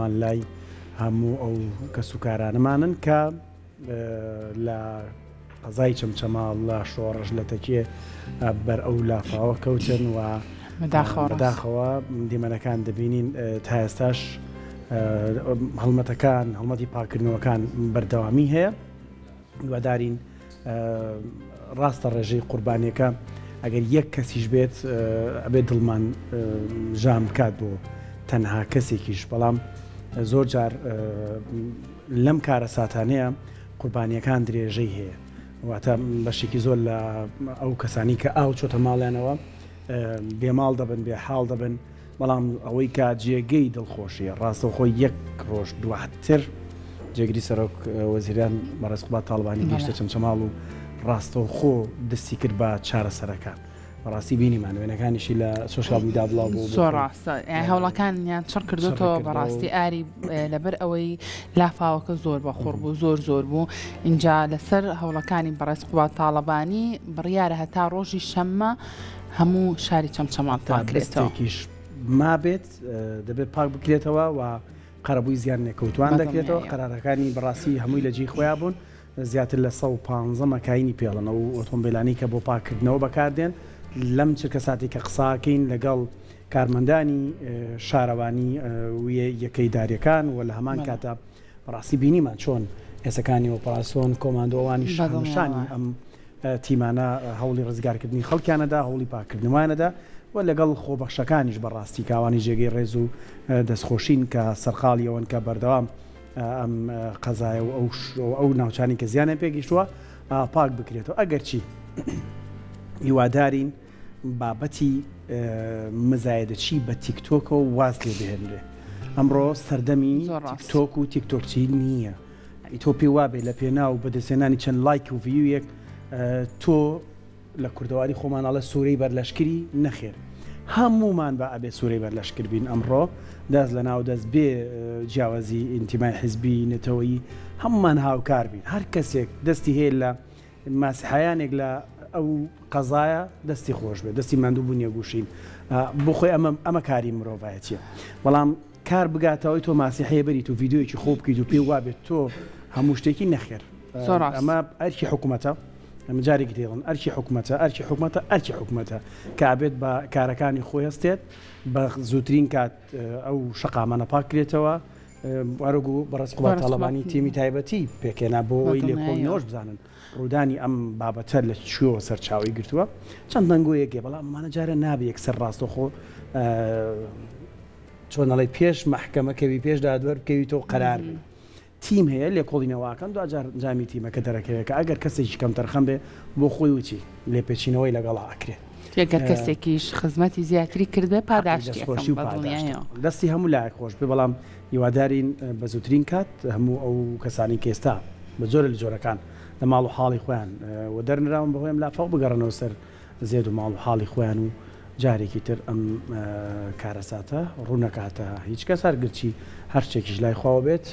هەمان لای هەموو ئەو کەس و کارانەمانن کە لە قەزای چەمچەماڵ لە شۆڕش لە تەکێ بەر ئەو لافاوە کەوتن و بەداخەوە دیمەنەکان دەبینین تا ئێستاش هەڵمەتەکان هەڵمەتی پاکردنەوەکان بەردەوامی هەیە دووادارین ڕاستە ڕێژەی قوربانیەکە ئەگەر یەک کەسیش بێت ئەبێت دڵمان ژام بکات بۆ تەنها کەسێکیش بەڵام زۆر جار لەم کارە ساتانەیە قوربانیەکان درێژەی هەیە واتە بەشێکی زۆر لە ئەو کەسانی کە ئاو چۆتە ماڵیانەوە بێماڵ دەبن بێ حاڵ دەبن بەڵام ئەوەی کا جێگەی دڵخۆشیە ڕاستە خۆی یەک ڕۆژ دواتر جێگری سەرۆک وەزیران بەڕێزخوات تاڵبانی گەیشتە چەمچەماڵ و ڕاستەوە خۆ دەستی کرد بە چارەسەرەکان بەڕاستی بینیمان وێنەکانیشی لە سۆشیال میدیا بڵاو بوو زۆر ڕاستە هەوڵەکانیان چڕ کردوتەوە بەڕاستی ئاری لەبەر ئەوەی لافاوەکە زۆر بەخۆڕ بوو زۆر بوو اینجا لەسەر هەوڵەکانی بەڕێزخوات تاڵبانی بڕیارە هەتا ڕۆژی شەممە هەموو شاری چەمچەماڵ پاکرێتەوە ما بێت دەبێت پاک بکرێتەوە و قەرەبووی زیان نێکەوتوان دەکرێتەوە قەرارەکانی بەڕاستی هەمووی لە جێی خۆیان بوون زیاتر لە 115 مەکایینی پێڵن و ئۆتۆمبیلانی کە بۆ پاکردنەوە بەکاردێن لەم چرکە ساتی کە قساکەین لەگەڵ کارمەندانی شارەوانی یەکەی داریەکان و لە هەمان کاتە بەڕاستی بینیمان چۆن ئێسەکانی ئۆپەراسیۆن کۆماندۆوانی شانی ئەم تیمانە هەوڵی ڕزگارکردنی خەڵکیانەدا هەوڵی پاکردنوانەدا و لەگەڵ خۆبەخشەکانیش بەڕاستی کاوانی جێگەی ڕێز و دەستخۆشین کە سەرخاڵی ئەوەن کە بەردەوام ئەم قەزایە و ئەو ناوچانی کە زیانە پێگەیشتووە پاک بکرێتەوە ئەگەرچی هیوادارین بابەتی مزایدەچی بە تیکتۆکە و واز لێ بهێنرێ ئەمڕۆ سەردەمی تیکتۆک و تیکتۆکچی نییە تۆ پێی وابێ لە پێناو بەدەستێنانی چەند لایک و ڤیویەک تۆ لە کوردەواری خۆمانەڵە سوورەی بەرلەشکری نەخێر هەمومان بە ئەبێ سوورەی بەرلەشکر بین ئەمڕۆ دەست لە ناو دەست بێ جیاوازی ئینتیمای حیزبی نێتەوەیی هەمومان هاوکار بین هەر کەسێک دەستی هەیە لە ماسیحایانێک لە ئەو قەزایە دەستی خۆش بێت دەستی ماندوو بوونیە گوشین بۆ خۆی ئەمە کاری مرۆڤایەتیە بەڵام کار بگاتەوەی تۆ ماسیحەیە بەریت و ڤیددیۆیەکی خۆ بکەیت و پێی وابێت تۆ هەموو شتێکی نەخێر ئەمە ئەرکی حکوومەتە ئەمە جارێکی دێڵن ئەرکی حکوومەتە کابێت بە کارەکانی خۆی هەستێت بە زووترین کات ئەو شەقامانە پاکرێتەوە وەرەگو بەڕێزخوات تاڵبانی تیمی تایبەتی پێکێنا بۆ ئەوی لێکۆڵینەوەش بزانن ڕوودانی ئەم بابەتە لە چووە سەرچاوی گرتووە چەند دەنگۆیەکێ بەڵام ئەمانە جارە نابێ یەکسەر ڕاستەخۆ چۆنەڵی پێش مەحکەمەکەوی پێش دادوەر بکەویتەوە قەرار بن تیم هەیە لێکۆڵینەوەکەن دوجار جامی تیمەکە دەرەکەوێت کە ئەگەر کەسێکی کەم تەرخەم بێ بۆ خۆی وچی لێپێچینەوەی لەگەڵ ئاکرێت ئەگەر کەسێکیش خزمەتی زیاتری کردبێ پاداشتی دەستی هەموو لایەک خۆش بێ بەڵام هیوادارین بە زووترین کات هەموو ئەو کەسانی کە ئێستا بە جۆرە لە جۆرەکان لە ماڵ و حاڵی خۆیان و دەرنراون بەهۆیان لافاو بگەڕنەوە سەر زێد و ماڵ و حاڵی خۆیان و جارێکی تر ئەم کارەساتە ڕوونەکاتە هیچ کەس هەرگرچی هەر شتێکیش لای خواوە بێت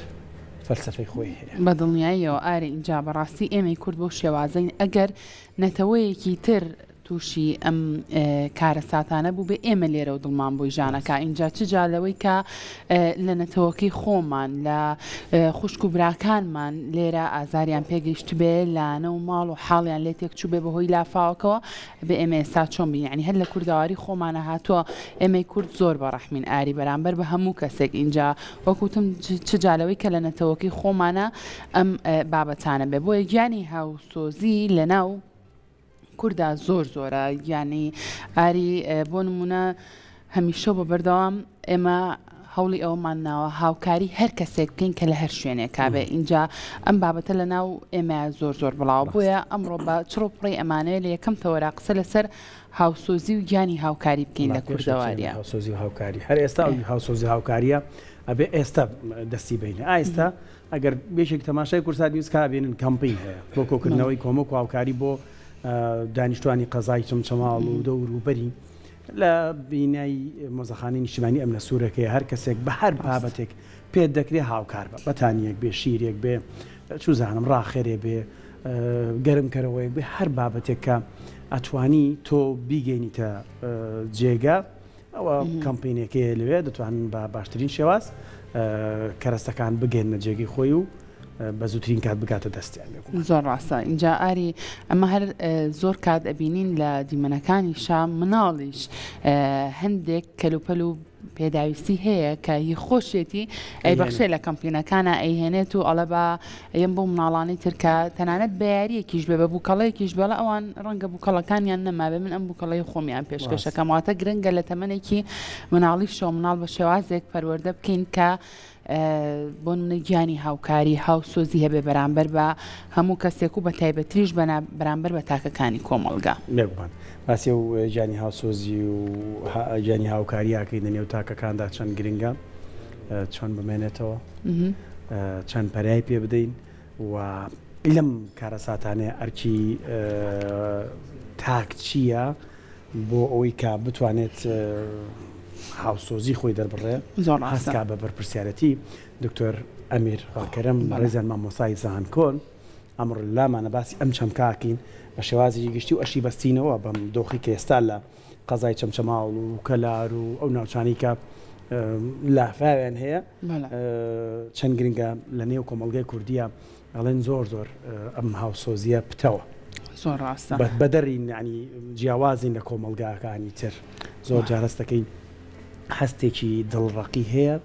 فەلسفەی خۆی هەیە بە دڵنیاییەوە ئارێ اینجا بەڕاستی ئێمەی کورد بۆ شێوازەین ئەگەر نەتەوەیەکی تر تووشی ئەم کارە ساتانە بوو بێ ئێمە لێرە و دڵمان بۆی ژانەکە اینجا چ جالەوەی کە لە نەتەوەکەی خۆمان لە خوشک و براکانمان لێرە ئازاریان پێگەیشت بێ لانە و ماڵ و حاڵیان لێ تێکچوو بێ بەهۆی لافاوەکەوە بێ ئێمە ئێستا چۆن بین یعنی هەر لە کوردەواری خۆمانە هاتووە ئێمەی کورد زۆر بەڕەحمین ئاری بەرامبەر بە هەموو کەسێک اینجا وەکوتم چ جالەوەی کە لە نەتەوەکەی خۆمانە ئەم بابەتانە بێ بۆ یەکیانی هاوسۆزی لەناو کووردا زۆرە ینی ئاری بۆ نمونە هەمیشە بە بەردەوام ئێمە هەوڵی ئەومان ناوە هاوکاری هەر کەسێک بکەین کە لە هەر شوێنێک کابێ اینجا ئەم بابەتە لە ناو ئێمە زۆر بڵاو بۆیە ئەمڕۆ بە چڕۆپڕی ئەمانەیە لە یەکەم تەوەرا قسە لەسەر هاوسۆزی و گیانی هاوکاری بکەین لە کوردەواریە هاوسۆزی و هاوکاری هەر ئێستا هاوسۆزی هاوکاریە ئەبێ ئێستا دەستی بینە ئێستا ئەگەر بێشێک تەماشای کورسات نیوز کابێنن کەمپین هەیە بۆ کۆکردنەوەی کۆمەک و هاوکاری بۆ دانیشتوانی قەزای چەمچەماڵ و دەور و بەری لە بینایی مۆزەخانەی نیشتیمانی ئەم لە سوورەکەی هەر کەسێک بە هەر بابەتێک پێت دەکرێت هاوکار بە بەتانیەک بێ شیرێک بێ چوزانم ڕاخێرێ بێ گەرمکەرەوەیەک بێ هەر بابەتێک کە ئەتوانی تۆ بیگەینیتە جێگا ئەوە کەمپینێکی لەوێ دەتوانن بە باشترین شێواز کەرەستەکان بگەێنە جێگەی خۆی و بە زووترین کات بگاتە دەستیان زۆر ڕاستە اینجا ئاری ئەمە هەر زۆر کات ئەبینین لە دیمەنەکانی شام مناڵیش هەندێک کەلوپەل و پێداویستی هەیە کە هی خۆشێتی ئەی بەخشێ لە کەمپینەکانە ئەیهێنێت و ئەڵە بە ئەم بۆ مناڵانی ترکە تەنانەت بەیاریەکیش بێ بە بووکەڵەیەکیش بەڵە ئەوان ڕەنگە بووکەڵەکانیان نەمابێ من ئەم بووکەڵەی خۆمیان پێشکەشەکەم واتە گرنگە لە تەمەنێکی مناڵی شۆ مناڵ بە شێوازێک پەروەردە بکەین کە بۆ منە گیانی هاوکاری هاوسۆزی هەبێ بەرامبەر بە هەموو کەسێک و بە تایبەتریش بەرامبەر بە تاکەکانی کۆمەڵگا نێکبان باسی و گیانی هاوسۆزی و گیانی هاوکاریاکەی لە نێو تاکەکاندا چەند گرنگە چۆن بمێنێتەوە چەند پەرای پێ بدەین و لەم کارە ساتانەیە ئەرکی تاک چییە بۆ ئەوەی کە بتوانێت هاوسۆزی خۆی دەربڕێ هەستکا بە بەرپرسیارەتی دکتۆر ئەمیر خاکەرەم ڕێزان مامۆسای زانکۆن ئەمڕۆ لامانە باسی ئەم چەمکاکین بە شێوازی گشتی و ئەشی بەستینەوە بەم دۆخی کە ئێستا لە قەزای چەمچەماڵ و کەلار و ئەو ناوچانی کە لافاویان هەیە چەند گرنگە لە نێو کۆمەڵگەی کوردیە ئەڵێن زۆر ئەم هاوسۆزیە پتەوە زۆر ڕاستە بەدەڕین ینی جیاوازین لە کۆمەلگاکانی تر زۆر جارستەکەی هەستێکی دڵڕقی هەیە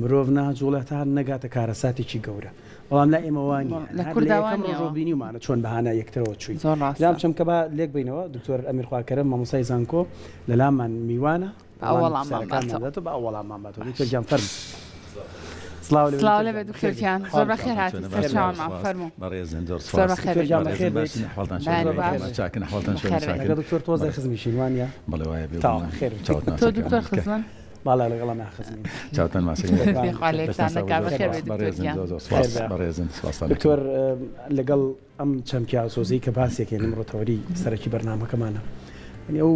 مرۆڤ ناجوڵەتان نەگاتە کارەساتێکی گەورە بەڵام لا ئێمەوانی لە کورداوانی ڕۆبینیمانە چۆن بەهانە یەکترەوە چوین لام چەم کە بە لێک بینەوە دکتۆر ئەمیر خواکەرەم مامۆسای زانکۆ لە لامان میوانە بە ئەوڵامان باتەوە دکتۆر گیان فەرموو سلااو لە بە دکتۆرکیان زۆر بەخێر هاتی سەرچاومان فەرموو بەڕێزن زۆر دکتۆر تۆزای خزمیشین وانە بەڵێ وایە تۆ دکتۆر خزمن باڵا لەگەڵام ناخزمین چاوتان بەڕێزن دکتۆر لەگەڵ ئەم چەمکیا سۆزی کە باسێکێن ئەمڕۆتەوەری سەرەکی بەرنامەکەمانە ئەو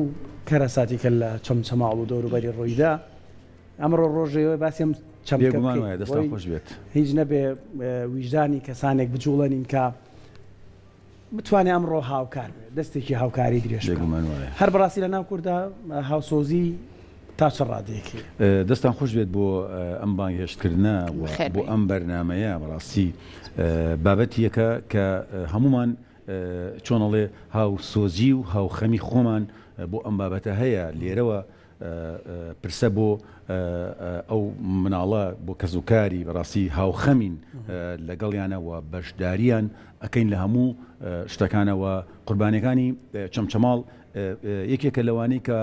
کەرەساتی کە لە چەمچەماڵ و دەوروبەری ڕۆیدا ئەمڕۆ ڕۆژێەوە باسیم چەمگومان وایە دەستا خۆش بێت هیچ نەبێ ویژدانی کەسانێک بجوڵەنین کە بتوانێت ئەمڕۆ هاوکار دەستێکی هاوکاری درێژ هەر بەڕاستی لە ناو کووردا هاوسۆزی تا چ ڕادێکی دەستان خۆش بێت بۆ ئەم بانگهێشتکردنە بۆ ئەم بەرنمەیە بەڕاستی بابەت یەکە کە هەمومان چۆنەڵێ هاوسۆزی و هاوخەمی خۆمان بۆ ئەم بابەتە هەیە لێرەوە پرسە بۆ ئەو مناڵە بۆ کەسوکاری بەڕاستی هاوخەمین لەگەڵیانەوە بەشداریان ئەەکەین لە هەموو شتەکانەوە قوربانەکانی چەمچەماڵ یەکێکە لەوانەی کە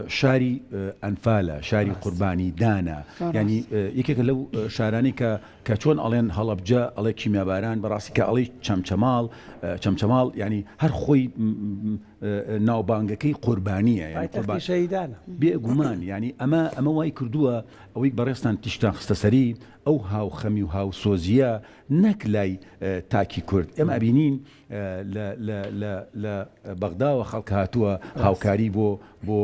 شاری ئەنفالە شاری قوربانی دانە ینی یەکێکە لەو شارانی کە چۆن ئەڵێن هەڵەبجە ئەڵێ کیمیاباران بەڕاستی کە ئەڵی چەمچەماڵ ینی هەر خۆی ناوبانگەکەی قوربانیە شەیدانە بێگومان ینی ئەمە وای کردووە ئەوەی بەڕێستان تیشتان خستە سەری ئەو هاوخەمی و هاوسۆزیە نەک لای تاکی کورد ئێمە ئەبینین لە بەغداوە خەڵک هاتووە هاوکاری بۆ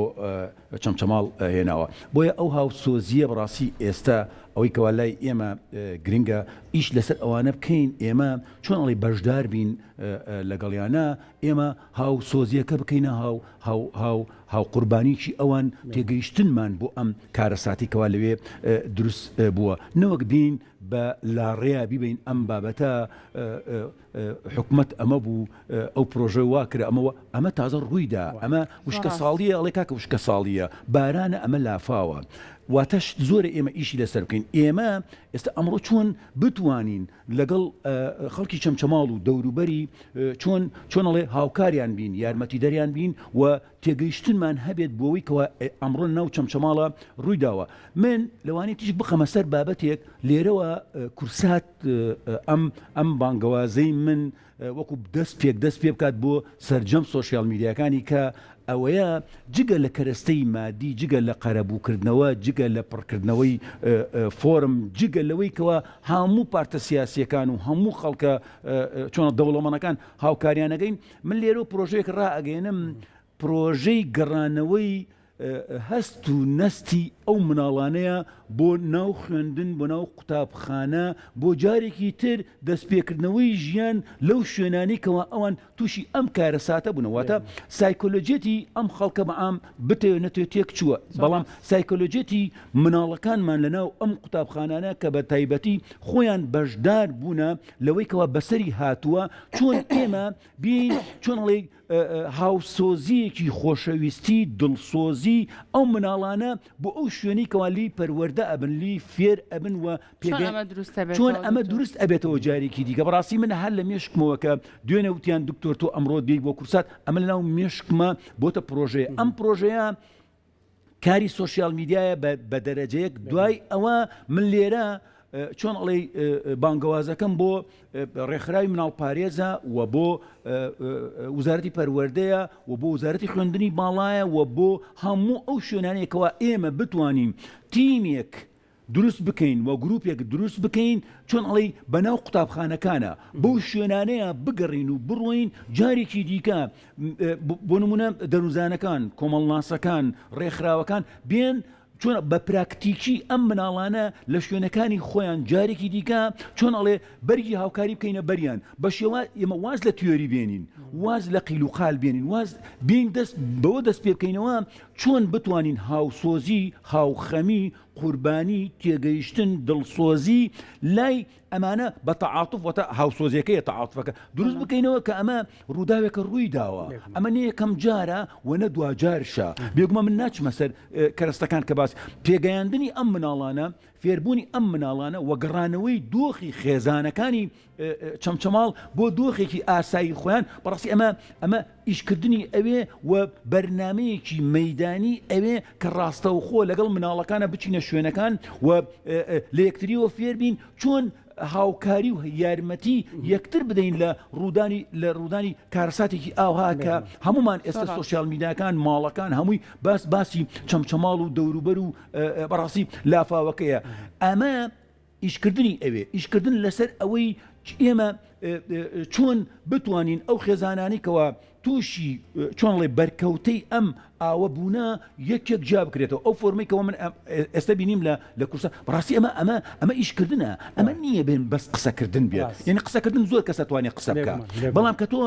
چەمچەماڵ هێناوە بۆیە ئەو هاوسۆزیە بەڕاستی ئێستا ئەوەی کەوا لای ئێمە گرنگە ئیش لەسەر ئەوانە بکەین ئێمە چۆن ئەڵی بەشدار بین لەگەڵیانە ئێمە هاوسۆزیەکە بکەینە هاو قوربانیکی ئەوان تێگەیشتنمان بۆ ئەم کارەساتی کەوا لەوێ دروست بووە نەوەک بین بە لاڕێیا بیبین ئەم بابەتە حکومت ئەمە بوو ئەو پرۆژە وا کرد ئەمە تازە ڕوویدا ئەمە وشکە ساڵیە ئەڵێ کاکە وشکە ساڵیە بارانە ئەمە لافاوە واتەش زۆرە ئێمە ئیشی لەسەر بکەین ئێمە ئێستا ئەمڕۆ چۆن بتوانین لەگەڵ خەڵکی چەمچەماڵ و دەوروبەری چۆنەڵێ هاوکاریان بین یارمەتی دەریان بین و تێگەیشتنمان هەبێت بۆەوەی کەوا ئەمڕۆ ناو چەمچەماڵە ڕوویداوە من لەوانەیە تیش بخەمە سەر بابەتێک لێرەوە کورسات ئەم بانگەوازەی من وەکو دەست پێ بکات بۆ سەرجەم سۆشیال میدیاکانی کە ئەوەیە جگە لە کەرەستەی مادی جگە لە قەرەبووکردنەوە جگە لە پڕکردنەوەی فۆرم جگە لەوەی کەوە هەموو پارتە سیاسیەکان و هەموو خەڵکە چۆنە دەوڵەمەندەکان هاوکاریانەکەین من لێرە پرۆژەیەک ڕائەگەێنم پرۆژەی گەڕانەوەی هەست و نەستی ئەو مناڵانەیە بۆ ناو خوێندن بۆ ناو قوتابخانە بۆ جارێکی تر دەستپێکردنەوەی ژیان لەو شوێنانێکەوە ئەوان تووشی ئەم کارە ساتە بوونەوەتە سایکۆلۆجێتی ئەم خەڵکە بەعام بتێ نەتوێت تێک چووە بەڵام سایکۆلۆجێتی مناڵەکانمان لەناو ئەم قوتابخانانە کە بە تایبەتی خۆیان بەشدار بوونە لەوەی کەوا بەسەری هاتووە چۆن ئێمە بین چۆنڵێ هاوسۆزیەکی خۆشەویستی دڵسۆزی ئەو مناڵانە بۆ ئەو شوێنی کەوالی پەروەردە ئەبن لی فێر ئەبن و چۆن ئەمە دروست ئەبێتەوە جارێکی دیکە بەڕاستی من هەر لە مێشکمەوە کە دوێنێ وتیان دکتۆر تۆ ئەمڕۆ دێی بۆ کورسات ئەمە لەناو مێشکمە بۆتە پرۆژەیە ئەم پرۆژەیە کاری سۆشیال میدیایە بە دەرەجەیەک دوای ئەوە من لێرە چۆن ئەڵێ بانگەوازەکەم بۆ ڕێکخراوی مناڵپارێزە و بۆ وزارەتی پەروەردەیە و بۆ وزارەتی خوێندنی باڵایە و بۆ هەموو ئەو شوێنانێکەوە ئێمە بتوانین تیمێک دروست بکەین و گروپێک دروست بکەین چۆن ئەڵێ بەناو قوتابخانەکانە بەو شوێنانەیە بگەڕین و بڕۆین جارێکی دیکە بۆ نمونە دەروزانەکان کۆمەڵناسەکان ڕێکخراوەکان بێن چۆن بە پراکتیکی ئەم مناڵانە لە شوێنەکانی خۆیان جارێکی دیکە چۆن ئەڵێ بەرگی هاوکاری بکەینە بەریان بە شێوە ئێمە واز لە تیۆری بێنین واز لە قیل و قال بێنین واز بین بەوە دەست پێ بکەینەوە چۆن بتوانین هاوسۆزی هاوخەمی قوربانی تێگەیشتن دڵسۆزی لای ئەمانە بە تەعاتوف وەتە هاوسۆزیەکەیە تەعاتوفەکە دروست بکەینەوە کە ئەمە ڕووداوێکە ڕووی داوە ئەمە نیە یەکەم جارە و نە دوجارشە بێگومە من ناچمە سەر کەرەستەکان کە باس پێگەیاندنی ئەم مناڵانە فێربوونی ئەم مناڵانە و گەڕانەوەی دۆخی خێزانەکانی چەمچەماڵ بۆ دۆخێکی ئاسایی خۆیان بەڕاستی ئەمە ئیشکردنی ئەوێ و بەرنمەیەکی مەیدانی ئەوێ کە ڕاستەوخۆ لەگەڵ مناڵەکانە بچینە شوێنەکان و لە یەکتریەوە فێربین چۆن هاوکاری و یارمەتی یەکتر بدەین لە ڕوودانی کارەساتێکی ئاوها کە هەمومان ئێستا سۆشیال میدیاکان ماڵەکان هەمووی باسی چەمچەماڵ و دەوروبەر و بەڕاستی لافاوەکەیە ئەمە ئیشکردنی ئەوێ ئیشکردن لەسەر ئەوەی ئێمە چۆن بتوانین ئەو خێزانانی کەەوە تووشی چۆنڵێ بەرکەوتەی ئەم ئاوە بوونە یەکێک جا بکرێتەوە ئەو فۆرمەیەکەوە من ئێستا بینیم لە کورسە بەڕاستی ئەمە ئیشکردنە ئەمە نییە بێن بەس قسەکردن بێت یعنی قسەکردن زۆر کەس دەتوانێت قسە بکە بەڵام کە تۆ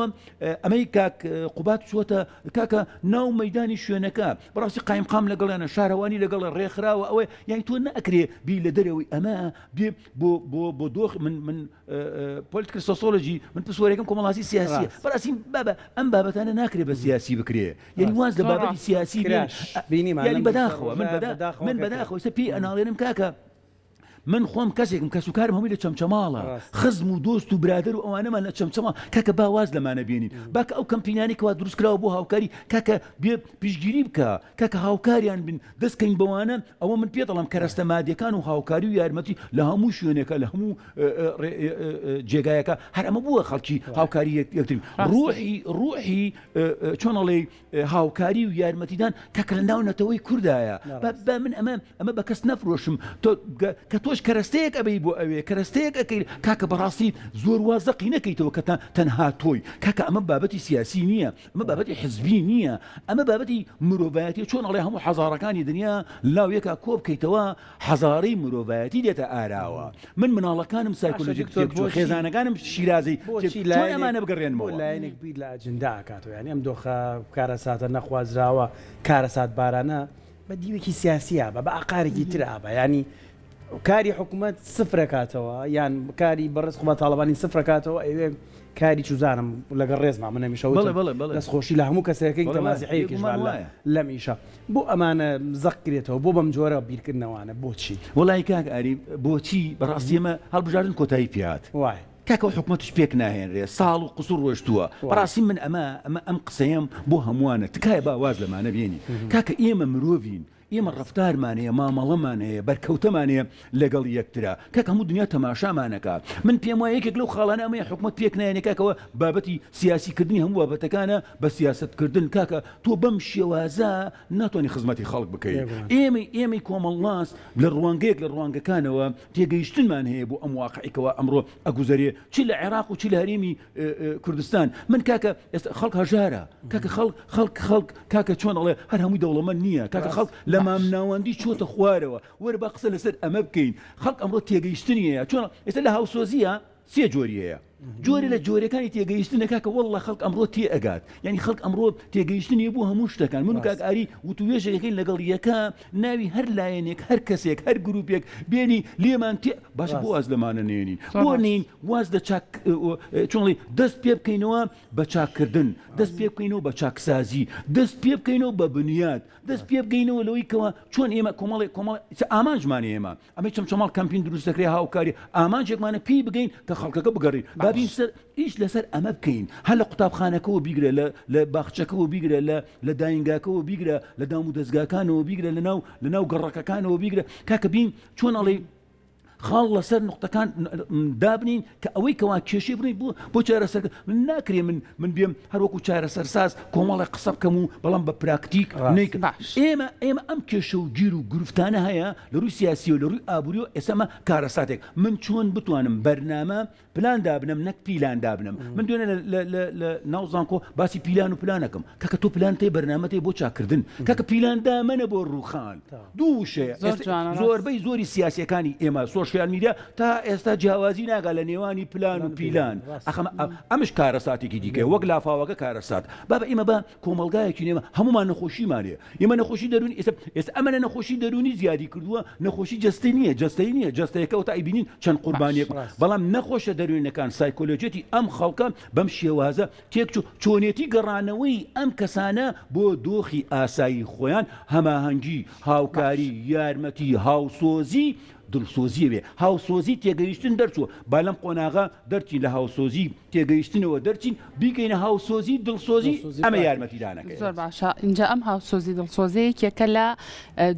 ئەمەی کاک قوبات چووەتە کاکە ناو مەیدانی شوێنەکە بەڕاستی قایمقام لەگەڵیانە شارەوانی لەگەڵ ڕێکخراوە ئەوەی یانی تۆ نەئەکرێ بی لە دەرەوەی ئەمە بێ بۆ دۆخ من پۆلیتیکل سۆسیۆلۆژی من پسوەرێکم کۆمەڵاتی سیاسی بەڕاستی ئەم بابەتانە ناکرێ بە سیاسی بکرێ یعنی واز لە بابەتی سیاسی بینی بەداخەوە من بەداخەوە پێی ئەناڵێنم کاکە من خۆم کەسێکم کەسوکارم هەمووی لە چەمچەماڵە خزم و دۆست و برادر و ئەوانەمان لە چەمچەماڵ کاکە باواز لەمانە بێنین باکە ئەو کەمپینانێکەوە دروستکراوە بۆ هاوکاری کاکە بێ پیشگیری بکە کاکە هاوکاریان بن دەستکەین بەوانە ئەوە من پێ دەڵام کەرەستە مادیەکان و هاوکاری و یارمەتی لە هەموو شوێنێکە لە هەموو جێگایەکە هەر ئەمە بووە خەڵکی هاوکاری یەکتری ڕوحی چۆنەڵێ هاوکاری و یارمەتیدان کاکە لە ناو نەتەوەی کوردایە من ئەمە بە کەس نەفرۆشم کە تۆش کەرەستەیەک ئەبەی بۆ ئەوێ کەرەستەیەک ئەەکەی کاکە بەڕاستی زۆر وازەقی نەکەیتەوە کە تەنها تۆی کاکە ئەمە بابەتی سیاسی نییە ئەمە بابەتی حزبی نییە ئەمە بابەتی مرۆڤایەتی چۆن ئەڵێ هەموو حەزارەکانی دنیا لاو یەکە کۆ بکەیتەوە حەزارەی مرۆڤایەتی دێتە ئاراوە من مناڵەکانم سایکۆلۆژیک خێزانەکانم شیرازی ئەمانە بگەڕێنمەوە لایەنێک بیر لە ئەجندا کاتەوە ینی ئەم دۆخە کارەساتە نەخوازراوە کارەسات بارانە بە دیوێکی سیاسیە بە ئاقارێکی ترا بە ینی کاری حکوومەت سفرەکاتەوە یان کاری بەڕێز حکوومەت تاڵبانی سفرەکاتەوە ئەوێ کاری چوزانم لەگەڵ ڕێزما من هەمیشە دەستخۆشی لە هەموو کەسێکی تەمازیحەیەکیش لەم ئیشە بۆ ئەمانە زەقکرێتەوە بۆ بەم جۆرە بیرکردنەوەوانە بۆچی وڵای کاک ئاری بۆچی بەڕاستی ئەمە هەڵبژاردن کۆتایی پێات وای کاکە حکوومەتش پێک ناهێنرێ ساڵ و قسوور ڕۆشتووە بەڕاستی من ئەم قسەیەم بۆ هەمووانە تکایە باواز لەمانە بێنی کاکە ئێمە مرۆڤین ئێمە ڕفتارمان هەیە مامەڵەمان هەیە بەرکەوتەمان هەیە لەگەڵ یەکترا کاک هەموو دنیا تەماشامانەکە من پێم وایە یەکێک لەو خاڵانە ئەمەیە حکومەت پێک نایەنێ کاکەوە بابەتی سیاسیکردنی هەموو بابەتەکانە بە سیاستکردن کاکە تۆ بەم شێوازە ناتوانانی خزمەتی خەڵک بکەیت ئێمەی کۆمەڵناس لە ڕوانگەیەک لە ڕوانگەکانەوە تێگەیشتنمان هەیە بۆ ئەم واقعیکەوە ئەمڕۆ ئەگوزارێ چی لە عێراق و چی لە هەرێمی کوردستان من کاکە خەڵک هەژارە کاکە خەڵک کاکە چۆن ئەڵێ هەر هەمووی دەوڵەمەند نییە کاکە خەڵک لە مامناوەندی چۆتە خوارەوە وەرە با قسە لەسەر ئەمە بکەین خەڵک ئەمڕۆ تێگەیشتنی هەیە چۆن ئێستا لە هاوسۆزیە سێ جۆری هەیە جۆرە لە جۆرەکانی تێگەیشتنە کاکە وەڵڵا خەڵک ئەمڕۆ تێ ئەگات یعنی خەڵک ئەمڕۆ تێگەیشتنی بوو هەموو شتەکان من و کاک ئاری وتوێژەکەین لەگەڵ یەکە ناوی هەر لایەنێک هەر کەسێک هەر گروپێک بێنی لێمان تێ باشە بۆ واز لەمانە نێنین بۆ نین واز چۆنڵی دەست پێ بکەینەوە بە چاکردن دەست پێ بکەینەوە بە چاکسازی دەست پێ بکەینەوە بە بنیاد دەست پێ بگەینەوە لەوەی کەوە چۆن ئێمە کۆمەڵی ئامانجمان ئێمە ئەمەی چەمچەماڵ کەمپین دروست دەکرێ هاوکاری ئامانجێکمانە پێی بگەین کە خەڵکەکە بگەڕین بابین سەر ئیش لەسەر ئەمە بکەین هەر لە قوتابخانەکەەوە بیگرە لە باخچەکەەوە بیگرە لە داینگاکەەوە بیگرە لە دام و دەستگاکانەوە بیگرە لەناو گەڕەکەکانەوە بیگرە کاکە بین چۆن ئەڵێ خاڵ لەسەر نقطەکان دابنین کە ئەوەی کەوا کێشەی بڕین بۆ چارەسەر ناکرێ من بێم هەروەکو چارەسەر ساز کۆمەڵی قسە بکەم و بەڵام بە پراکتیک ئێمە ئەم کێشە و گیر و گرفتانە هەیە لە ڕووی سیاسی و لە ڕووی ئابووری و ئێسمە کارەساتێک من چۆن بتوانم بەرنامە پلان دابنم نەک پیلان دابنم من دوێنێ لە ناوزانکۆ باسی پیلان و پلانەکەم کاکە تۆ پلانتەی بەرنامەتی بۆ چاکردن کاکە پیلان دامەنە بۆ ڕووخان دوو شەیە زۆربەی زۆری سیاسیەکانی ئێمە سوشیال میدیا تا ئێستا جیاوازی ناگا لە نێوانی پلان و پیلان ئەمش کارەساتێکی دیکە وەک لافاوەکە کارەسات بابە ئێمە بە کۆمەلگایەکی نێمە هەمومان نەخۆشیمانێ ئێمە نەخۆشی دەرونی ئێستا ئەمەە نەخۆشی دەرونی زیادی کردووە نەخۆشی جەستەی نییە جەستەیەکە و تا ئیبینین چەند قوربانیەک بەڵام نەخۆشە دەروینەکان سایکۆلۆجێتی ئەم خەڵکە بەم شێوازە تێکچوو چۆنێتی گەڕانەوەی ئەم کەسانە بۆ دۆخی ئاسایی خۆیان هەماهەنگی هاوکاری یارمەتی هاوسۆزی دڵسۆزیە بێ هاوسۆزی تێگەیشتن دەرچووە با لەم قۆناغا دەرچین لە هاوسۆزی تێگەیشتنەوە دەرچین بیکەینە هاوسۆزی دڵسۆزی ئەمە یارمەتیدانەکە زۆر باشە اینجا ئەم هاوسۆزی دڵسۆزەیەکێکە لە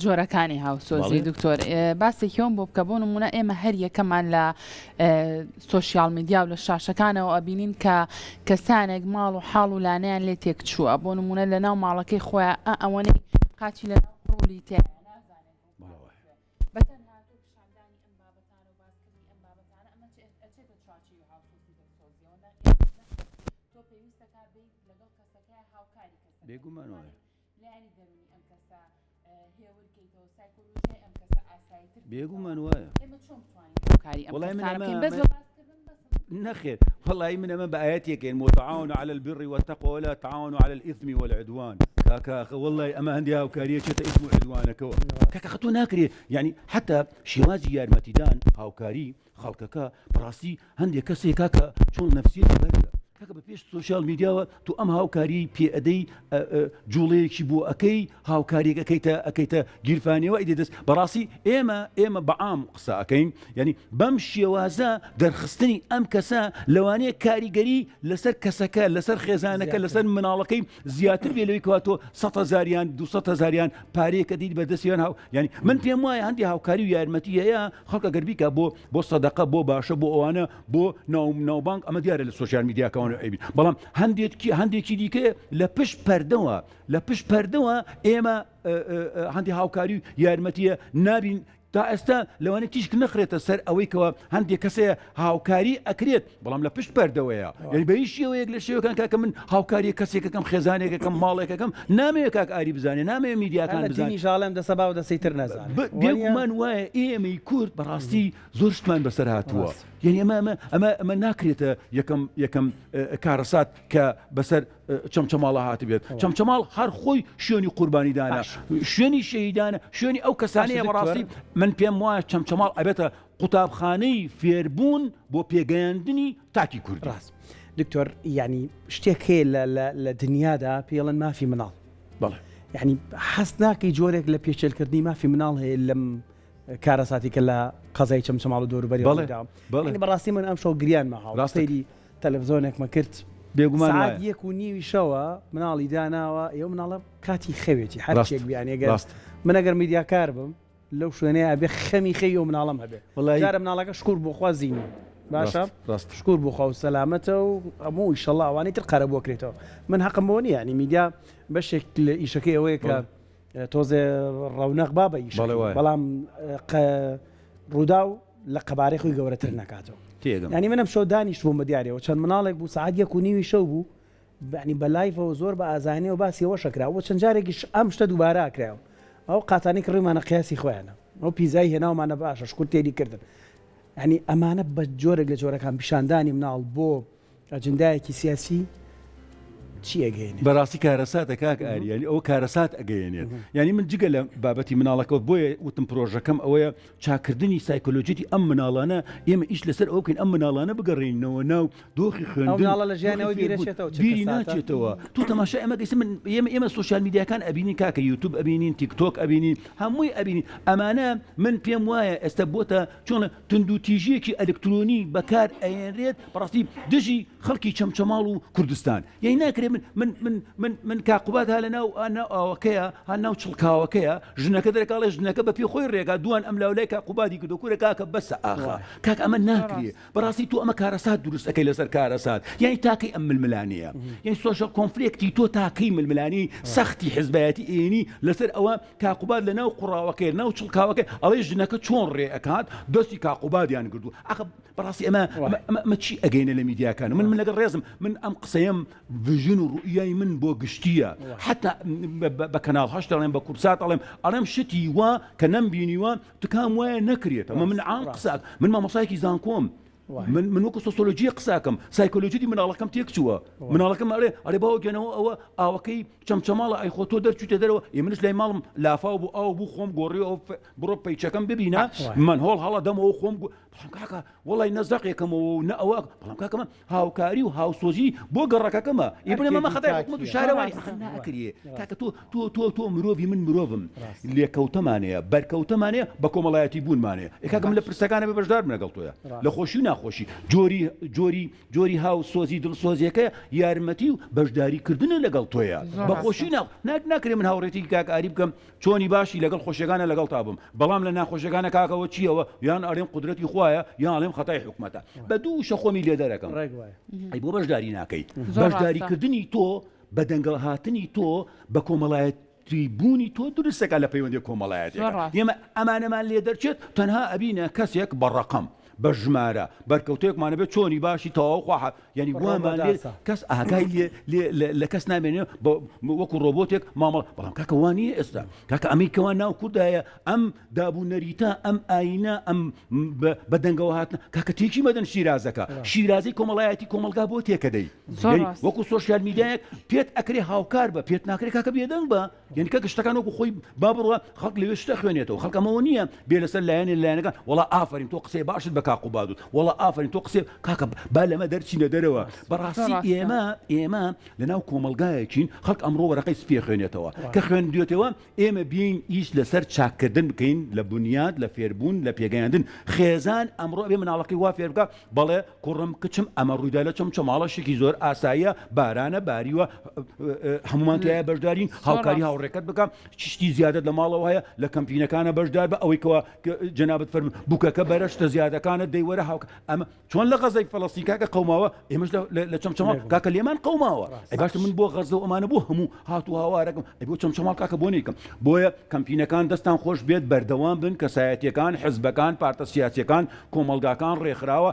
جۆرەکانی هاوسۆزی دکتۆر باسێکیەوەم بۆ بکە بۆ نمونە ئێمە هەر یەکەمان لە سۆشیال میدیا و لە شاشەکانەوە ئەبینین کە کەسانێک ماڵ و حاڵ و لانەیان لێ تێک چووە بۆ نمونە لە ناو ماڵەکەی خۆیان ئەوەنەی قاچی لە ناو ڕوولی تێ بێگومان وایە بێگومان وایە نخير والله من أمام بآياتك المتعاون على البر والتقوى ولا تعاونوا على الإثم والعدوان كاكا والله أما هنديها وكارية شتا إثم وعدوانك كاكا خطو ناكري يعني حتى شوازي يارمتيدان هاوكاري خلقك براسي هندي كسي كاكا شون نفسية برده کاکە بە پێش سوشیال میدیاوە تو ئەم هاوکاری پێئەدەی جوڵەیەکی بۆ ئەەکەی هاوکاریێک ئەەکەیتە گیرفانیەوە ئیدی دەست بەڕاستی ئێمە بەعام قسە ئەەکەین یعنی بەم شێوازە دەرخستنی ئەم کەسە لەوانەیە کاریگەری لەسەر کەسەکە لەسەر خێزانەکە لەسەر مناڵەکەی زیاتر بێ لەوەی کەواتۆ 100,000 200,000 پارەیەکە دیت بەدەستیان هاو ینی من پێم وایە هەندی هاوکاری و یارمەتی هەیە خەڵکە گەربیکە بۆ سەدەقە بۆ باشە بۆ ئەوانە بۆ ناوبانک ئەمە دیارە لە سوشیال میدیاکەوە بەڵام هەندێکی دیکە لە پشت پەردەوە ئێمە هەندی هاوکاری و یارمەتیە نابین تا ئێستا لەوانە تیشک نەخرێتە سەر ئەوەی کەوە هەندێک کەسەیە هاوکاری ئەکرێت بەڵام لە پشت پەردەوەیە یعنی بە هیچ شێوەیەک لە شێوەکان کاکە من هاوکاری کەسێکەکەم خێزانێکەکەم ماڵێکەکەم نامەوێت کاک ئاری بزانێ نامەوێت میدیاکان بزانێ ژاڵم دەسە باو دەسەی تر نەزانێت بێگومان وایە ئێمەی کورد بەڕاستی زۆر شتمان بەسەر هاتووە یعنی ئەمە ناکرێتە یەکەم کارەسات کە بەسەر چەمچەماڵە هات بێت چەمچەماڵ هەر خۆی شوێنی قوربانیدانە شوێنی شەهیدانە شوێنی ئەو کەسانەیە بەڕاستی من پێم وایە چەمچەماڵ ئەبێتە قوتابخانەی فێربوون بۆ پێگەیاندنی تاکی کوردی دکتۆر ینی شتێک هەیە لە دنیادا پێڵەن مافی مناڵ بەڵێ یعنی حەست ناکەی جۆرێک لە پێچێلکردنی مافی مناڵ هەیە لەم کارەساتی کە لە قەزای چەمچەماڵ و دەوروبەری بەڵێ بەڕاستی من ئەم شەو گریان ماهاو سەیری تەلەڤیزۆنێکمە کرد ساعات 1:30 مناڵی داناوە ئێوە مناڵە کاتی خەوێتی هەرچێک بیانێ من ئەگەر میدیاکار بم لەو شوێنەیە ئەبێ خەمی خەی و مناڵم هەبێ جارە مناڵەکە شکور بۆ خوا زیینە باشە شکور بۆ خوا و سەلامەتە و هەموو ئیشەڵڵا ئەوانەی تر قەرە بۆکرێتەوە من حەقم بۆ نییە ینی میدیا بەشێک لە ئیشەکەی ئەوەیە کە تۆزێ ڕەونەق بابە ئیش بەڵام ڕوودا و لە قەبارەی خۆی گەورەتر نکاتەوە ینی منم شەو دانیشت بووم بە دیارەوە چەند مناڵێک بوو ساعت 1:30 شەو بوو ینی بە لایڤەوە زۆر بە ئازانێ و باسیەوە شەکراوە چەند جارێکیش ئەم شتە دووبارە ئاکراوە ئەو قاتانی کڕیمانە قیاسی خۆیانە ئەو پیزای هێناومانە باشە شکور تێری کردن ینی ئەمانە بە جۆرێک لە جۆرەکان پیشاندانی مناڵ بۆ ئەجندایەکی سیاسی چی ئەگەێنێ بەڕاستی کارەساتە کاک ئاریانی ئەو کارەسات ئەگەێنێت ینی من جگە لە بابەتی مناڵەکەەوە بۆیە وتم پرۆژەکەم ئەوەیە چاکردنی سایکۆلۆجیتی ئەم مناڵانە ئێمە ئیش لەسەر ئەو بکەین ئەم مناڵانە بگەڕێنەوە ناو دۆخی خوێندن لە ژیانەوەی بیری ناچێتەوە تو تەماشا ئەمە گەیسە من ئێمە سوۆشیال میدیاکان ئەبینین کاکە یوتیوب ئەبینین تیکتۆک ئەبینین هەمووی ئەبینین ئەمانە من پێم وایە ئێستا بۆتە چۆنە تندوتیژیەکی ئەلکترۆنی بەکار ئەێنرێت بەڕاستی دژی خەڵکی چەمچەماڵ و کوردستان یعنی ناکرێت من کاقوبات ها لەناو ئەوەکەیە ها ناو چڵکاوەکەیە ژنەکە دەرێکاڵێ ژنەکە بە پێ خۆی ڕێگا دوان ئەم لاولای کاقوباتی کردوکوورە کاکە بەسە ئاخا کاک ئەمە ناکرێت بەڕاستی تو ئەمە کارەسات دروست ئەەکەی لەسەر کارەسات یعنی تاکەی ئەم ململانەیە یعنی سۆشەل کۆنفلێکتی تۆ تاکەی ململانی سەختی حزبایەتی ئێنی لەسەر ئەوە کاقوبات لە ناو قوڕاوەکەی ناو چڵکاوەکەی ئەڵێ ژنەکە چۆن ڕێ ئەکات دەستی کاقوباتیان کردو ئاخە بەڕاستی ئەمە چی ئەگەینە لە میدیاکان من لەگەڵ ڕێزم من ئەم قسەیەم ڤژن و ڕوئیای من بۆ گشتیە حتا بە کەناڵ هەشت دەڵێم بە کورسات ئەڵێم شتی وا کە نەمبینیوە تکام وایە نەکرێت ئەمە من عام قساک من مامۆسایەکی زانکۆم من وەکو سۆسیۆلۆژی قساکەم سایکۆلۆژی مناڵەکەم تێک چووە مناڵەکەم ئەرێ باوەگەنەوە ئەوە ئاوەکەی چەمچەماڵە ئەی خۆ تۆ دەرچوتە دەرەوە منش لای ماڵم لافاو بوو ئاو بوو خۆم گۆڕیەوە بڕۆ پەیچەکەم ببینە من هۆڵ هەڵە دەمەوە خۆم کاکە وڵی نەزەقێکەکەمەوە و نە ئەوە بەڵام کاکەمە هاوکاری و هاوسۆزی بۆ گەڕەکەکەمە ئیبرێ مەمە خەتای حکومەت و شارەوەی ناکرێ کاکە تۆ مرۆڤی من مرۆڤم لێکەوتەمانەیە بەرکەوتەمانەیە بە کۆمەڵایەتی بوونمانەیە کاکەم لە پرسەکانە بێ بەشدار لەگەڵ تۆیە لە خۆشی و ناخۆشی جۆری هاوسۆزی دڵسۆزیەکە یارمەتی و بەشداریکردنە لەگەڵ تۆیە بەخۆشی ناکرێ من هاوڕێتی کاک ئاری بکەم چۆنی باشی لەگەڵ خۆشیەکانە لەگەڵ تابم بەڵام لە ناخۆشیەکانە کاکەوە چیەوە یان ئەڵێم قودرەتی خوایە یان ئەڵێم خەتای حکومەتە بە دوو شەخۆمی لێ دەرەکەم ئەی بۆ بەشداری ناکەیت بەشداریکردنی تۆ بە دەنگەڵ هاتنی تۆ بە کۆمەڵایەتی بوونی تۆ دروستەکە لە پەیوەندی کۆمەڵایەتێکە ئێمە ئەمانەمان لێ دەرچێت تەنها ئەبینە کەسێک بە ڕەقەم بە ژمارە بەرکەوتەیەکمانە بێت چۆنی باشی تەواوخوا ینی گومان لێ کەس ئاگای لە کەس نامێنێ وەکو ڕۆبۆتێک مامەڵ بەڵام کاکە وانە ئێستا کاکە ئەمیکەوان ناو کوردایە ئەم دابوونەریتە ئەم ئاینە ئەم بە دەنگەوە هاتن کاکە تێکی مەدەن شیرازەکە شیرازی کۆمەڵایەتی کۆمەلگا بۆ تێکەدەی وەکو سۆشیال میدیایەک پێت ئەکرێ هاوکار بە پێت ناکرێت کاکە بێدەنگ بە یعنی کە گشتەکان وەکو خۆی با بڕوە خەڵک لەوێ شتە خوێنێتەوە خەڵکەمەوە نییە بێ لەسەر لایەنەکان وڵا ئافرین تۆ قسەی باشت بە کاقوبادوت وڵا ئافرین تۆ قسێ کاکە با لەمە دەرچینە دەرەوە بەڕاستی ئێمە لەناو کۆمەلگایەکین خەڵک ئەمڕۆ وەرەقەی سپێ خوێنێتەوە کە خوێندوێتەوە ئێمە بین ئیش لەسەر چاکردن بکەین لە بنیاد لە فێربوون لە پێگەیاندن خێزان ئەمڕۆ بێ مناڵەکەی وا فێر بکە بەڵێ کوڕم کچم ئەمە ڕوویدا لە چەمچەماڵەشێکی زۆر ئاساییە بارانە باریوە هەمومان تایە بەشدارین هاوکاری هاوڕێکەت بکەم چشتی زیادت لە ماڵەوە هەیە لە کەمپینەکانە بەشدار بە ئەوەی کەوە جەنابەت فەرمو بووکەکە بەرەشتە زیادەکانت دەیوەرە هاوک ئەمە چۆن لە غەزەی فەڵەستین کاکە قەوماوە ئێمەش لە چەمچەماڵ کاکە لێمان قەوماوە ئەی باشە من بۆ غەزە و ئەمانە بۆ هەموو هاتوو هاوارەکەم ئەی بۆ چەمچەماڵ کاکە بۆ نیکەم بۆیە کەمپینەکان دەستان خۆش بێت بەردەوام بن کەسایەتیەکان حزبەکان پارتە سیاسیەکان کۆمەلگاکان ڕێکخراوە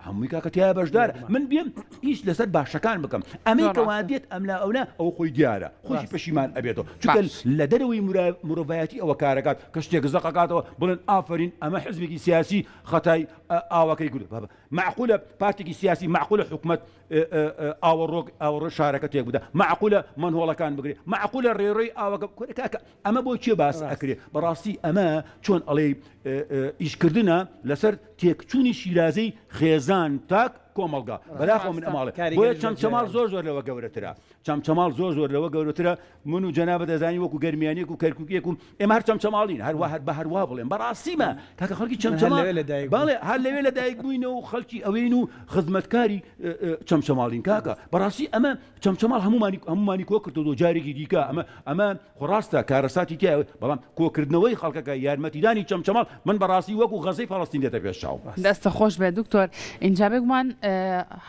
هەمووی کاکە تیا بەشدار من بێم ئیش لەسەر باشەکان بکەم ئەمەی کەوا دێت ئەملا ئەونا ئەو خۆی دیارە خۆشی پەشیمان ئەبێتەوە چونکە لە دەرەوەی مرۆڤایەتی ئەوە کارەکات کە شتێک زەقەکاتەوە بڵێن ئافرین ئەمە حزبێکی سیاسی خەتای ئاوەکەی کرد معقولە پارتێکی سیاسی معقولە حکومەت ئاوەڕۆ شارەکە تێک بدە معقولە منهۆڵەکان بگرێت معقولە ڕێڕۆی ئاوەکە کاکە ئەمە بۆ چێ باس ئەکرێت بەڕاستی ئەمە چۆن ئەڵێ ئیشکردنە لەسەر تێکچوونی شیرازەی خێزان تاک کۆمەڵگا بەداخەوە من ئەماڵێ بۆیە چەمچەماڵ زۆر لەوە گەورەترە چەمچەماڵ زۆر لەوە گەورەترە من و جەنابەت دەزانی وەکو گەرمیانێک و کەرکووکێک و ئێمە هەر چەمچەماڵین هەروە بە هەروە بڵێن بەڕاستیمە کاکە خەڵکی چەمچەماڵ بەڵێ هەر لەوێ لەدایک بووینەوە و خەڵکی ئەوەین و خزمەتکاری چەمچەماڵین کاکە بەڕاستی ئەمە چەمچەماڵ هەمومانی کۆ کردەوە جارێکی دیکە ئەمە خۆڕاستە کارەساتی تیا بەڵام کۆکردنەوەی خەڵکەکە یارمەتیدانی چەمچەماڵ من بەڕاستی وەکو غەزەی فەڵەستین دێتە پێش چاو دەستە خۆش بێ دکتۆر اینجا بگومان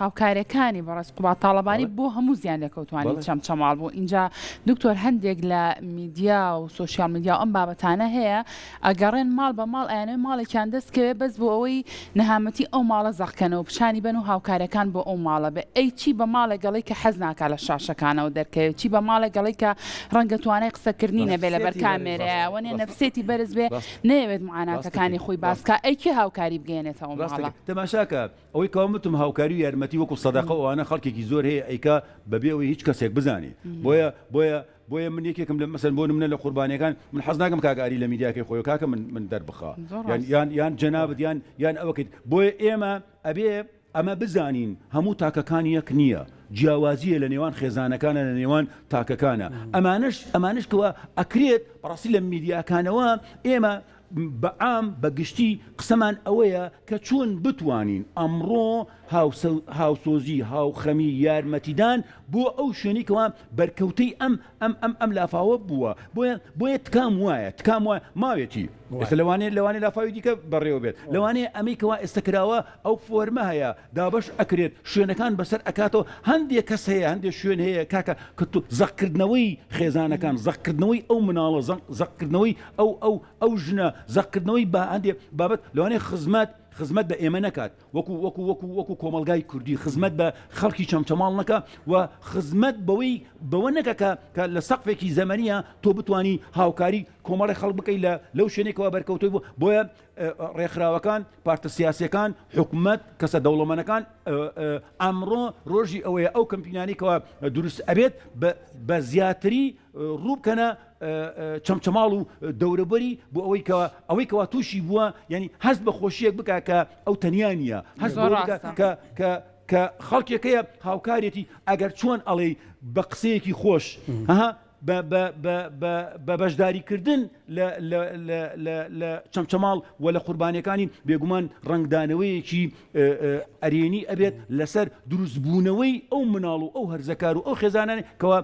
هاوکارەکانی بەڕاست قوبات تاڵەبانی بۆ هەموو زیان لەکەوتوانی چەمچەماڵ بوو اینجا دکتۆر هەندێک لە میدیا و سوشیال میدیا ئەم بابەتانە هەیە ئەگەڕێن ماڵ بە ماڵ ئەیانەوەی ماڵێکیان دەستکەوێ بەس بۆ ئەوەی نەهامەتی ئەو ماڵە زەخکەنەوە پیشانی بن و هاوکارەکان بۆ ئەو ماڵە بێ ئەی چی بە ماڵە گەڵی کە حەز ناکات لە شاشەکانەوە دەرکەوێت چی بە ماڵە گەڵی کە ڕەنگە توانای قسەکردنی نەبێ لەبەر کامێرەیە وەنێ نەفسێتی بەرز بێ نەیەوێت معاناتەکانی خۆی باسکە ئەیکی هاوکاری بگەێنێتەوە ماڵە تەماشاکە ئەوەی کەوامتم هاوکاری و یارمەتی وەکو سەدەقە ئەوانە خەڵکێکی زۆر هەیە ئەیکا بەبێ ئەوەی هیچ کەسێک بزانێ بۆیە من یەکێکم لە مەسەن بۆ منە لە قوربانیەکان من حەز ناکەم کاگاری لە میدیاکەی خۆی کاکە من دەربخا یان جەنابەت یان ئەوەکەیت بۆیە ئێمە ئەبێ ئەمە بزانین هەموو تاکەکان یەک نییە جیاوازیە لە نێوان خێزانەکانە لە نێوان تاکەکانە ئەمانش کەوە ئەکرێت بەڕاستی لە میدیاکانەوە ئێمە بەعام بەگشتی قسەمان ئەوەیە کە چۆن بتوانین ئەمڕۆ هاوسۆزی هاوخەمی یارمەتیدان بۆ ئەو شوێنێکەوە بەرکەوتەی ئەم لافاوە بووە بۆیە تکام وایە ماوێتی لەوانێ لافاوی دیکە بەڕێوە بێت لەوانەیە ئەمەیکەوە ئێستاکراوە ئەو فۆرمە هەیە دابش ئەکرێت شوێنەکان بەسەر ئەکاتەوە هەندێک کەس هەیە هەندێک شوێن هەیە کاکە کە زەقکردنەوەی خێزانەکان زەقکردنەوەی ئەو مناڵە زەقکردنەوەی ئەو ژنە زەقکردنەوەی بە هەندێک بابەت لەوانەیە خزمەت بە ئێمە نەکات وەکو کۆمەلگای کوردی خزمەت بە خەڵکی چەمچەماڵ نەکە و خزمەت بەوە نەکە کە لە سەقفێکی زەمەنیە تۆ بتانی هاوکاری کۆمەڵی خەڵک بکەی لەو شوێنێکەوە بەرکەوتوی بوو بۆیە ڕێکخراوەکان پارتە سیاسیەکان حکوومەت کەسە دەوڵەمەندەکان ئەمڕۆ ڕۆژی ئەوەیە ئەو کەمپینانێکەوە دروست ئەبێت بە زیاتری ڕووبکەنە چەمچەماڵ و دەورەبەری بۆ ئەوەی کەوا تووشی بووە ینی هەست بە خۆشیەک بکە کە ئەو تەنیانە هەست کە خەڵکێکەیە هاوکارێتی ئەگەر چۆن ئەڵێ بە قسەیەکی خۆش بە بەشداریکردن لە چەمچەماڵ و لە قوربانیەکانی بێگومان ڕنگدانەوەیەکی ئەرێنی ئەبێت لەسەر دروستبوونەوەی ئەو مناڵ و ئەو هەرزەکار و ئەو خێزانانی کەوا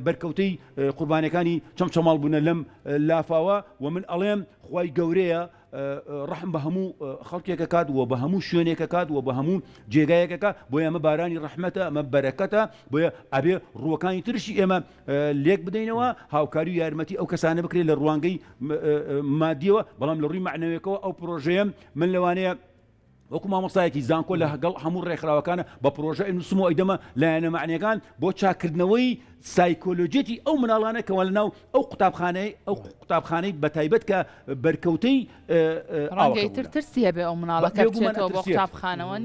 بەرکەوتەی قوربانیەکانی چەمچەماڵ بوونە لەم لافاوە و من ئەڵێم خوای گەورەیە ڕحم بە هەموو خەڵکێکە کات و بە هەموو شوێنێکە کات و بە هەموو جێگایەکەکە بۆیە ئەمە بارانی ڕەحمەتە ئەمە بەرەکەتە بۆیە ئەبێ ڕووەکانی ترشی ئێمە لێک بدەینەوە هاوکاری و یارمەتی ئەو کەسانە بکرێت لە ڕوانگەی مادیەوە بەڵام لە ڕووی معنەوەیەکەوە ئەو پرۆژەیە من لەوانەیە وەکو مامۆستایەکی زانکۆ لەگەڵ هەموو ڕێکخراوەکانە بە پرۆژە نووسم و ئەیدەمە لایەنە معنیەکان بۆ چاکردنەوەی سایکۆلۆجێتی ئەو مناڵانە کەوە لەناو ئەو قوتابخانەی بەتایبەت کە بەرکەوتەی ڕەنگەیتر ترسیە بێ ئەو مناڵەکە بچێتەوە بۆ قوتابخانەوە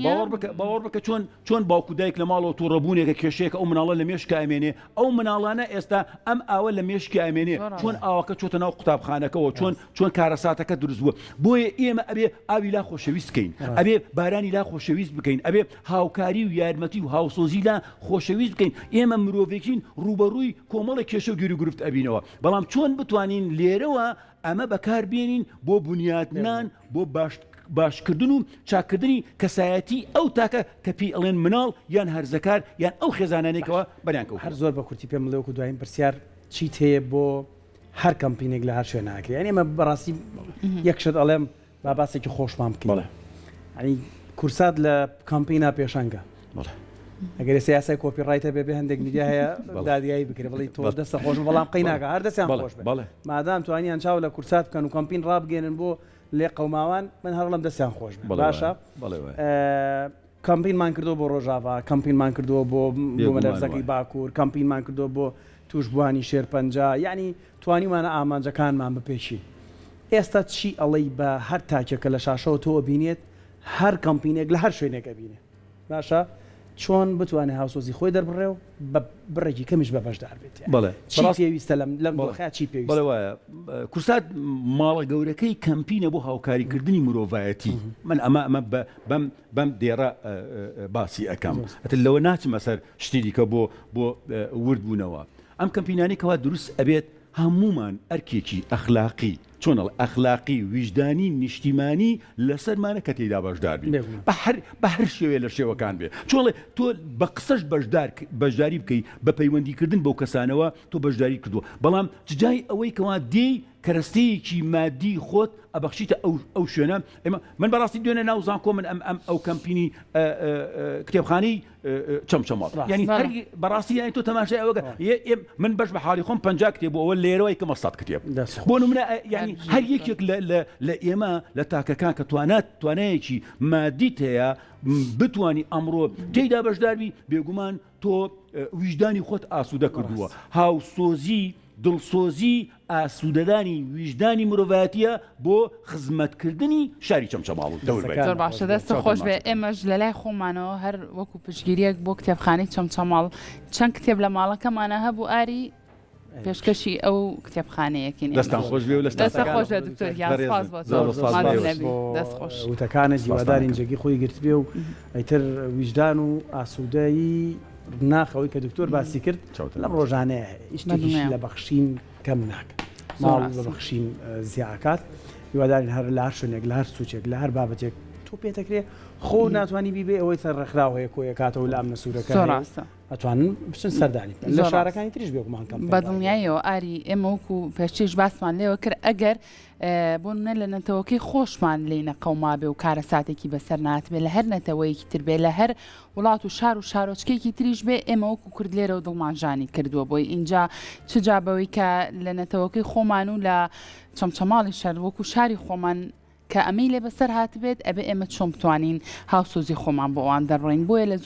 باوەڕ بکە چۆن باوکو دایک لە ماڵەوە تووڕەبوونێکە کێشەیەکە ئەو مناڵە لە مێشکە ئەمێنێ ئەو مناڵانە ئێستا ئەم ئاوە لە مێشکی ئەمێنێ چۆن ئاوەکە چۆتە ناو قوتابخانەکەەوە چۆن کارەساتەکە دروست بووە بۆیە ئێمە ئەبێ ئاوی لا خۆشەویست بکەین ئەبێ بارانی لا خۆشەویست بکەین ئەبێ هاوکاری و یارمەتی و هاوسۆزی لا خۆشەویست بکەین ئێمە مرۆڤێکین ڕوبەڕووی کۆمەڵی کێشە و گیری گرفت ئەبینەوە بەڵام چۆن بتوانین لێرەوە ئەمە بەکاربێنین بۆ بنیادنان بۆ باشکردن و چاکردنی کەسایەتی ئەو تاکە کە پێی ئەڵێن مناڵ یان هەرزەکار یان ئەو خێزانانێکەوە بەریانکەوت هەر زۆر بە کورتی پێم بڵێ وەکو دوایین پرسیار چیت هەیە بۆ هەر کەمپینێک لە هەر شوێناکە یعنی ئێمە بەڕاستی یەکشت ئەڵێم با باسێکی خۆشمان بکەین ینی کورسات لە کەمپینا پێشەنگە ئەگەر سیاسای کۆپیڕایتە بێ هەندێک میدیا هەیە دادیایی بکرێ بڵی تۆ دەستە خۆش بەڵام قەیناکە هەر دەستیان خۆش بێ مادام توانیان چاو لە کورسات بکەن و کەمپین ڕابگەێنن بۆ لێ قەوماوان من هەرڵم دەستیان خۆش بێ باشە کەمپینمان کردو بۆ ڕۆژاوا کەمپینمان کردووە بۆ مەلەرزەکەی باکوور کەمپینمان کردو بۆ توشبوانی شێرپەنجا یعنی توانیمانە ئامانجەکانمان بپێچی ئێستا چی ئەڵەی بە هەر تاکێکە لە شاشەوە تۆ بینێت هەر کەمپینێک لە هەر شوێنێکە بینێ باشە چۆن بتوانێت هاوسۆزی خۆی دەربڕێ و بە بڕێکی کەمیش بە بەشدار بێت بەڵێ چی پێویستە لەم دۆخە چی پێویستە بەڵێ وایە کورسات ماڵە گەورەکەی کەمپینە بۆ هاوکاریکردنی مرۆڤایەتی من ئەمە بەم دێڕە باسی ئەەکەم ئەتر لەوە ناچمە سەر شتی دیکە بۆ وردبوونەوە ئەم کەمپینانی کەوا دروست ئەبێت هەمومان ئەرکێکی ئەخلاقی چۆنەڵ ئەخلاقی ویژدانی نیشتیمانی لەسەرمانە کە تێدا بەشدار بین بە هەر شێوێ لە شێوەکان بێ چۆڵێ تۆ بە قسەش بەشداری بکەیت بە پەیوەندیکردن بەو کەسانەوە تۆ بەشداری کردووە بەڵام جای ئەوەی کەوا دێی کەرەستەیەکی مادی خۆت ئەبەخشیتە ئەو شوێنە من بەڕاستی دوێنێ ناوزان کۆ من ئەو کەمپینی کتێبخانەی چەمچەماڵ ینی بەڕاستی یانی تۆ تەماشای ئەوەکە من بەش بە حاڵی خۆم 50 کتێب ئەوە لێرەوەی کە 100 کتێب بۆ نمونە ینی هەر یەکێک لە ئێمە لە تاکەکان کە توانایەکی مادیت هەیە بتوانی ئەمڕۆ تێیدا بەشداربی بێگومان تۆ ویژدانی خۆت ئاسوودە کردووە هاوسۆزی دڵسۆزی ئاسوودەدانی ویژدانی مرۆڤایەتیە بۆ خزمەتکردنی شاری چەمچەماڵ و دەوربەر زۆر باشە دەستە خۆش بێ ئێمەش لە لای خۆمانەوە هەر وەکو پشگیریەک بۆ کتێبخانەی چەمچەماڵ چەند کتێب لە ماڵەکەمانە هەبوو ئاری پێشکەشی ئەو کتێبخانەیەکی دەستان خۆش بێ و دەستە خۆش بێ دکتۆر یاسپاس بۆ دەست خۆش وتەکانە دیواداری جێگی خۆی گرت بێ و ئەیتر ویژدان و ئاسوودایی ناخەوەی کە دکتۆر باسی کرد لەم ڕۆژانەیە ئیشتێکیش لە بەخشین کەم ناکە ماڵ لە بەخشین زیاکات هیوادارین هەر لە هەر شوێنێک لە هەر سوچێک لە هەر بابەتێک تۆ پێتەکرێ خۆ ناتوانانی بیبێ ئەوەی سەر ڕێکخراوەیە کۆیەکاتەوە لە ئەم نەسوورەکە ئەتوانن بچن سەردانی لە شارەکانی تریش بێگومانکەم بەدڵنیاییەوە ئاری ئێمە وەکو پێشتیش باسمان لێوە کرد ئەگەر بۆ نە لە نەتەوەکەی خۆشمان لێنە قەوما بێ و کارە ساتێکی بەسەر ناتبێ لە هەر نەتەوەیەکی تر بێ لە هەر وڵات و شار و شارۆچکێکی تریش بێ ئێمە وەکو کورد لێرە و دڵمانژانی کردووە بۆی اینجا چجا بەوەی کە لە نەتەوەکەی خۆمان و لە چەمچەماڵی شار وەکو شاری خۆمان کە ئەمەی لێ بەسەر هاتبێت ئەبێ ئێمە چۆن بتوانین هاوسۆزی خۆمان بۆ ئەوان دەڕڕین بۆیە لە